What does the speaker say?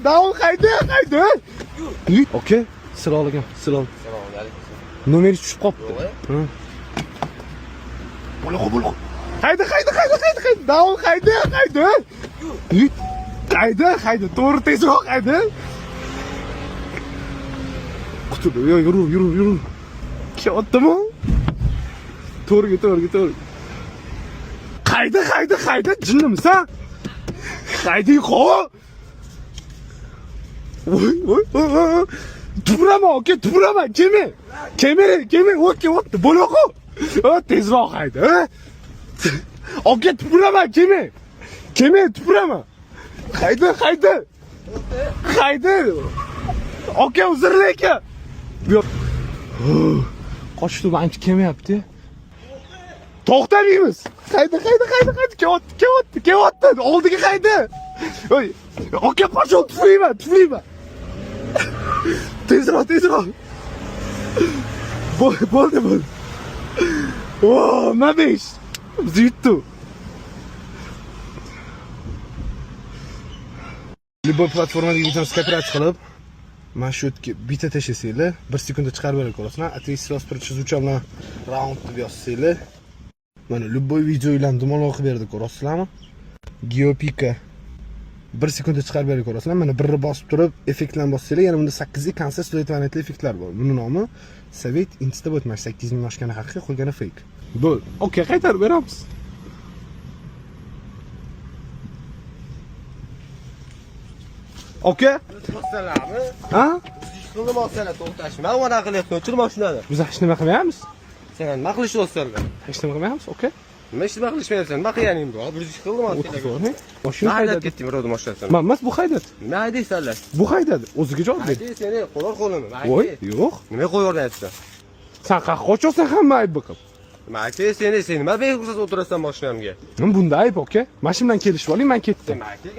Davul qayda? Okay, sira olagan, sira ol. Assalomu alaykum. Nomeri tushib qopti. Bo'loq. Qayda? Davul qayda? Qayda? To'g'ri tezroq qayda? Qutuda, yur. Kelyaptimi? To'g'ri. Qayda? Jinnimisan? Qayda yo'q? Voy. Tupurama, oka, tupurama. Keme, oka, bo'loq. Tezroq qayda, ha? Oka, tupurama, keme, tupurama. Qayda? Oka, uzrli aka. Qochdi, ancha kelmayapti. To'xtamaymiz. Qayda? Kelyapti. Oldiga qayda? Oy, oka, qochib tuflayman. Tezroq. Bo'ldi. Mabesh. Zuytdi. Любой platformadagi videoni kooperatsiya qilib, mana shu yerga bitta tashlasanglar, 1 sekundda chiqarib berib ko'rasizlar. Ответственность прочизуча bilan round deb yozsanglar, mana любой videolarni dumaloq qilib berdi ko'rasizlarmi? Geopika 1 sekundda chiqarib berib ko'rasizlar. Mana birni bosib turib, effektlarni bossanglar, yana bunda 8 ta konsert variantli effektlar bor. Buning nomi Sovet Insta o'tmas 8 ming oshgani haqiqiy, qolgani fake. Bo'l. Okay, qaytarib beramiz. Okay? To'xtalarmi? Ha? Qildim olsalar to'xtashmi? Men ona qilyapman, o'chir mashinani. Biz hech nima qilmayapmiz. Sen nima qilishni olsalar? Hech nima qilmayapmiz, okay? Nima ish qilishmayapsan? Nima qilganing bor? Bir ish qildim olsalar. Mashina haydab ketdim, ro'd mashinasini. Emas, bu haydadi. Nima haydaysanlar? Bu haydadi. O'ziga javob ber. Hayday seni, qo'limi. Voy, yo'q. Nima qo'yaverayapsan? Sen qayerga qochasan hamma ayb qilib. Mayli, sen nima behursat o'tirasan mashinamga? Bunda ayb, okay? Mashina bilan kelishib oling, men ketdim. Mayli.